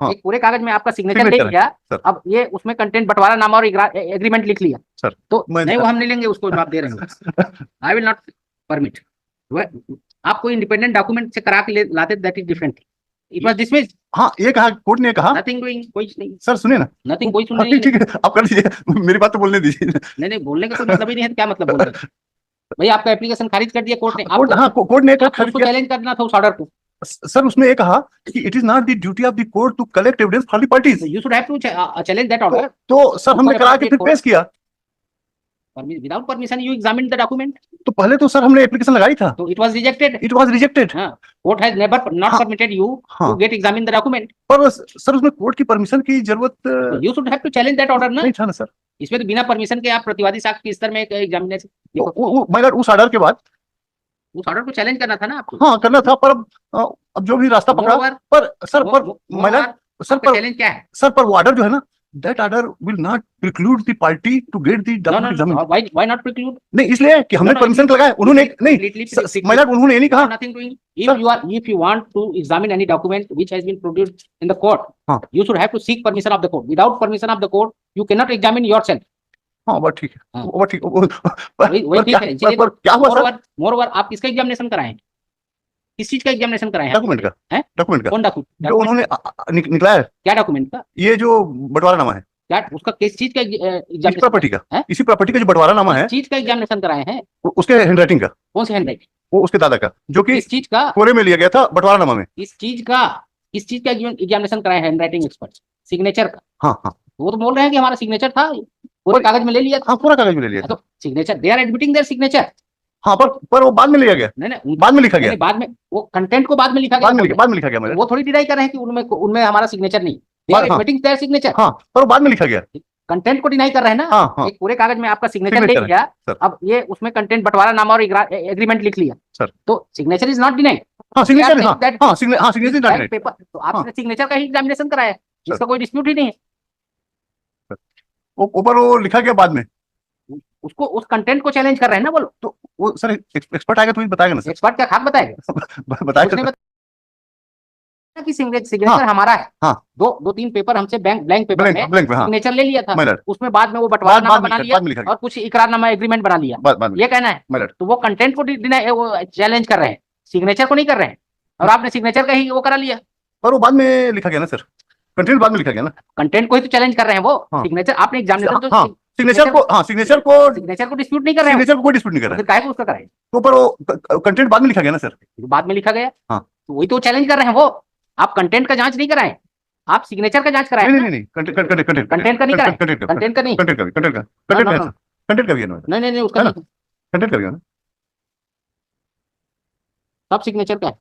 हाँ। एक पूरे कागज में आपका सिग्नेचर ले Signature है, लिया, सर। अब ये उसमें कंटेंट बंटवारा नामा और एग्रीमेंट लिख लिया सर तो मैं नहीं, वो हम नहीं लेंगे उसको जो आप दे रहे हो। I will not permit. आपको इंडिपेंडेंट डॉक्यूमेंट से करा के लाते, that is different. It was dismissed. हाँ, ये कहा कोर्ट ने कहा। नथिंग डूइंग, कोई नहीं सर सुनिए ना, नथिंग, कोई सुन हाँ, नहीं ठीक है, आप कर लीजिए, मेरी बात तो बोलने दीजिए। नहीं, बोलने का कोई मतलब ही नहीं है, तो क्या मतलब बोलने का? भाई आपका एप्लीकेशन खारिज कर दिया कोर्ट ने, कोर्ट, आपको हाँ, कोर्ट ने आपको उसको चैलेंज करना था उस ऑर्डर को। सर उसमें ये कहा कि it is not the duty of the court to collect evidence for the parties. You should have to challenge that order. तो सर हमने करा के फिर पेश किया। Without permission you examine the document. तो पहले तो सर हमने एप्लीकेशन लगाई था, तो it was rejected. It was rejected. Court has never not permitted you to get examine the document. पर सर उसमें कोर्ट की परमिशन की जरूरत you should have to challenge that order ना। नहीं था ना सर। इसमें तो बिना परमिशन के आप प्रतिवादी साक्ष्य के स्तर में एग्जामिनेशन, उस ऑर्डर के बाद उस ऑर्डर को चैलेंज करना था ना आपको। हाँ करना था, पर अब जो भी रास्ता पकड़ा, पर सर पर चैलेंज क्या है? सर पर वो ऑर्डर जो है ना, that order will not preclude the party to get the document examined. Why not preclude? नहीं, इसलिए कि हमने परमिशन लगाया, उन्होंने नहीं, मैडम उन्होंने ये नहीं कहा। Nothing doing. If you want to examine any document which has been produced in the court, you should have to seek permission of the court. Without permission of the court, you cannot examine yourself. हाँ, वो ठीक है, वो ठीक है। वही ठीक है। पर क्या हुआ सर? मोरओवर आप किसका एग्जामिनेशन कराएं? किस चीज का एग्जामिनेशन कराएं? डॉक्यूमेंट का है, डॉक्यूमेंट का। कौन डॉक्यूमेंट जो उन्होंने निकला है? क्या डॉक्यूमेंट का? ये जो बंटवारानामा है, क्या उसका किस चीज का एग्जामिनेशन? प्रॉपर्टी का, इसी प्रॉपर्टी का जो बंटवारानामा है, चीज का एग्जामिनेशन कराए हैं? उसके हैंडराइटिंग का। कौन सी हैंडराइटिंग? वो उसके दादा का, जो कि इस चीज का कोरे में लिया गया था बंटवारानामा में। इस चीज का एग्जामिनेशन कराए हैंडराइटिंग एक्सपर्ट, सिग्नेचर का। हाँ हाँ, वो तो बोल रहे हैं कि हमारा सिग्नेचर था, पूरे कागज में ले लिया था। हाँ, पूरा कागज में ले लिया था। तो signature, they are admitting their signature. हाँ, पर वो बाद में लिया गया। नहीं, बाद में लिखा गया। बाद में वो कंटेंट को बाद में लिखा गया। बाद में लिखा गया। वो थोड़ी डिनाई कर रहे हैं कि उनमें हमारा सिग्नेचर नहीं, they are admitting their signature. हाँ, पर वो बाद में लिखा गया। कंटेंट को डिनाई कर रहे हैं ना। हाँ, एक पूरे कागज में आपका सिग्नेचर ले लिया, अब ये उसमें कंटेंट बंटवारा नामा और एग्रीमेंट लिख लिया सर, तो सिग्नेचर इज नॉट डिनाइड। हाँ, सिग्नेचर, हाँ, सिग्नेचर नॉट डिनाइड। पेपर तो आपने सिग्नेचर का ही एग्जामिनेशन कराया, इसका कोई डिस्प्यूट ही नहीं है। ऊपर वो लिखा गया बाद में, उसको उस कंटेंट को चैलेंज कर रहे हैं ना। बोलो तो वो सर एक्सपर्ट आएगा तो ही बताएगा ना सर। एक्सपर्ट क्या खाक बताएगा? बताएगा कि सिग्नेचर हमारा है। हाँ, दो तीन पेपर हमसे ब्लैंक पेपर में सिग्नेचर ले लिया था, उसमें बाद में वो बंटवारा बना लिया और कुछ इकरारनामा एग्रीमेंट बना लिया, ये कहना है। तो वो कंटेंट को चैलेंज कर रहे हैं, सिग्नेचर को नहीं कर रहे हैं। और आपने सिग्नेचर का ही वो करा लिया, पर वो बाद में लिखा गया ना सर, कंटेंट बाद में लिखा गया ना। कंटेंट को ही तो चैलेंज कर रहे हैं वो। सिग्नेचर आपने एग्जामिनेशन सिग्नेचर को डिस्प्यूट नहीं कर रहे हैं, सिग्नेचर को कोई डिस्प्यूट नहीं कर रहा है। फिर काहे को उसका कराए? तो पर वो कंटेंट बाद में लिखा गया ना सर। बाद में लिखा गया, हाँ, तो वही तो चैलेंज कर रहे हैं वो। आप कंटेंट का जांच नहीं कराएं, आप सिग्नेचर का जांच कराएं। नहीं, कंटेंट का नहीं कराएं, कंटेंट का नहीं, कंटेंट का भी है ना। नहीं उसका नहीं, कंटेंट का भी है ना, सब सिग्नेचर का है।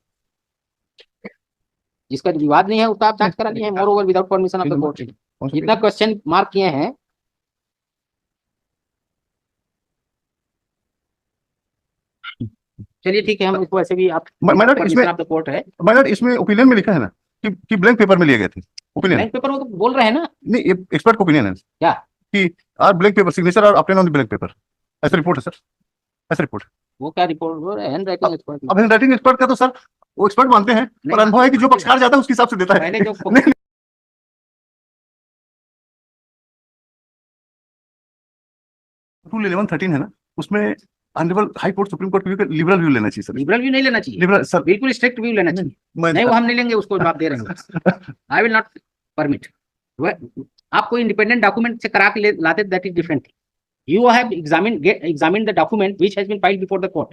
जिसका विवाद नहीं है उसका आप जांच करा लिए हैं, more over without permission of the court. जितना क्वेश्चन मार्क किए हैं, चलिए ठीक है, हम इसको ऐसे भी आप इसमें ऑफ द कोर्ट है। इसमें ओपिनियन में लिखा है ना कि ब्लैंक पेपर में लिए गए थे। ओपिनियन ब्लैंक पेपर वो तो बोल रहे हैं ना। नहीं, ये एक्सपर्ट का ओपिनियन है क्या कि आर ब्लैंक पेपर सिग्नेचर और अपने ऑन द ब्लैंक पेपर, ऐसा रिपोर्ट है सर, ऐसा रिपोर्ट। वो क्या रिपोर्ट? Handwriting expert. अब हैंडराइटिंग एक्सपर्ट का तो सर वो एक्सपर्ट मानते हैं, पर अनुभव है कि जो पक्षकार जाता है उसके हिसाब से देता है। मैंने जो रूल 1113 है ना, उसमें honourable high court, supreme court का लिबरल व्यू लेना चाहिए सर। लिबरल व्यू नहीं लेना चाहिए, लिबरल सर, बिल्कुल स्ट्रिक्ट व्यू लेना चाहिए। नहीं, वो हम नहीं लेंगे उसको जो आप दे रहे हो। I will not permit. आपको इंडिपेंडेंट डॉक्यूमेंट से करा के लाते, that is different. You have examined the document which has been filed before the court.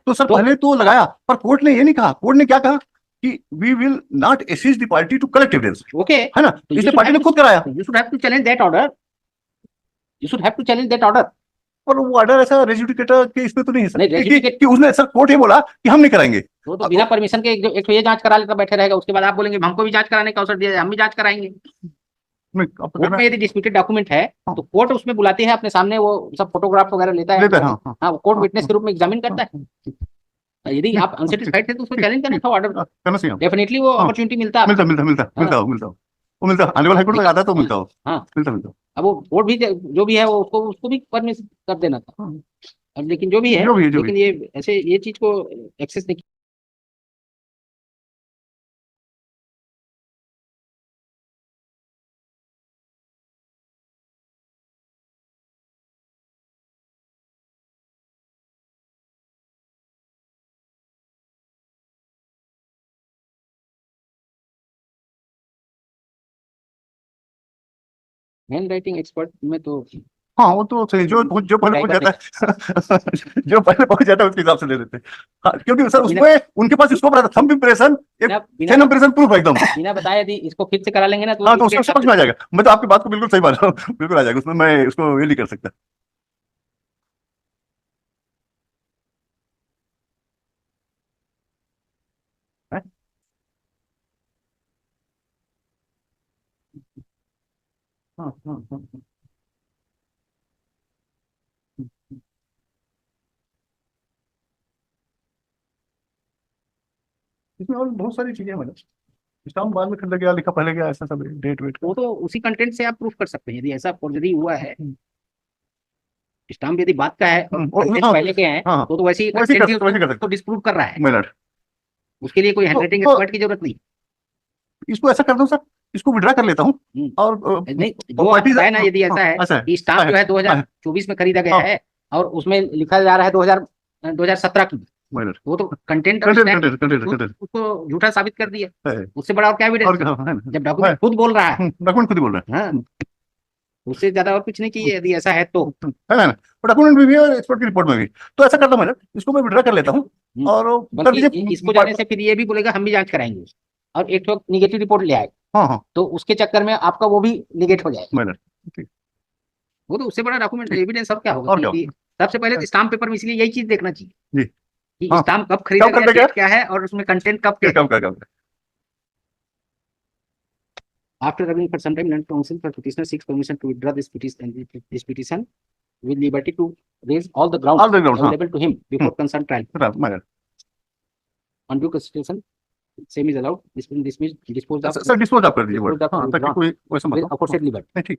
तो सर पहले तो लगाया, पर कोर्ट ने ये नहीं कहा। कोर्ट ने क्या कहा कि we will not assist the party to collect evidence. Okay, है ना, तो इसलिए पार्टी ने खुद कराया। You should have to challenge that order. You should have to challenge that order. पर वो ऑर्डर ऐसा रेजुडिकेटर के इसमें तो नहीं है सर, नहीं, कि उसने सर कोर्ट ये बोला कि हम नहीं कराएंगे। वो तो बिना परमिशन के एक तो ये जांच करा लेकर बैठे रहेगा, उसके बाद आप बोलेंगे हमको भी जांच कराने का अवसर दिया, हम भी जांच कराएंगे। कोर्ट में यदि डिस्प्यूटेड डॉक्यूमेंट है तो कोर्ट उसमें बुलाती है अपने सामने, वो सब फोटोग्राफ वगैरह लेता है। हाँ, वो कोर्ट विटनेस के रूप में एग्जामिन करता है। यदि आप अनसेटिस्फाइड थे तो उसको चैलेंज करना था ऑर्डर, डेफिनेटली वो अपॉर्चुनिटी मिलता ऑनरेबल हाई कोर्ट में आता तो मिलता। अब वो कोर्ट भी जो भी है वो उसको भी परमिशन कर देना था। अब लेकिन जो भी है, लेकिन ये ऐसे ये चीज को एक्सेस नहीं हैंड राइटिंग एक्सपर्ट में तो हाँ वो तो सही, जो पहले पहुंच जाता है जो पहले पहुंच जाता है उसके हिसाब से दे देते हैं। हाँ, क्योंकि सर उसमें उनके पास स्कोप रहता है, थंब इम्प्रेशन, बिना इम्प्रेशन प्रूफ एकदम। बिना बताए यदि इसको फिर से करा लेंगे ना तो हाँ तो उसको समझ में आ जाएगा। मैं तो आपकी बात को बिल्कुल सही मान रहा हूँ, बिल्कुल आ जाएगा उसमें, मैं उसको ये नहीं कर सकता। है? हाँ हाँ हाँ हाँ। इसमें और बहुत सारी चीजें हैं मैडम, स्टाम्प बाद में खरीदा गया, लिखा पहले गया, ऐसा सब डेट वेट वो तो उसी कंटेंट से आप प्रूफ कर सकते हैं यदि ऐसा फॉर्जरी हुआ है। स्टाम्प यदि बात का है और कंटेंट हाँ पहले के हैं हाँ तो वैसे ही वैसे ही कंटेंट वैसे ही कर तो सकते डिस्प्रूव कर रहा है, मिनट। उसके लिए कोई हैंडराइटिंग एक्सपर्ट की जरूरत नहीं। इसको ऐसा कर दो सर, इसको विड्रा कर लेता हूँ और नहीं जो आप बताए ना यदि ऐसा है ऐसा है, कि स्टाम्प जो है 2024 में खरीदा गया है और उसमें लिखा जा रहा है 2017 की, मिनट। वो तो कंटेंट उसको झूठा साबित कर दिया, उससे बड़ा और क्या एविडेंस जब डॉक्यूमेंट खुद बोल रहा है। डॉक्यूमेंट खुद ही बोल रहे हैं, उससे ज्यादा और कुछ नहीं चाहिए यदि ऐसा है तो। है ना, डॉक्यूमेंट में भी और एक्सपर्ट की रिपोर्ट में भी। तो ऐसा करता हूँ मैडम, इसको मैं विड्रा कर लेता हूँ और कर बल्कि इसको जाने से फिर ये भी बोलेगा हम भी जांच कराएंगे और एक तो निगेटिव रिपोर्ट ले आए, हाँ हाँ तो उसके चक्कर में आपका वो भी निगेट हो जाएगा। मैडम वो तो उससे बड़ा डॉक्यूमेंट एविडेंस और क्या होगा। और क्या सबसे पहले तो स्टाम्प पेपर में इसलिए यही चीज देखना चाहिए जी, कि हाँ, स्टाम्प कब खरीदा कब गया, डेट क्या है और उसमें कंटेंट कब क्या है। कब After reviewing for some time, non-counsel for petitioner seeks permission to withdraw this petition with liberty to raise all the grounds available to him before concerned trial. Madam On due consideration, same is allowed. Disposed of. Sir dispose आप कर दीजिए word, हाँ, ताकि कोई वैसा मत with हो। aforesaid liberty. नहीं ठीक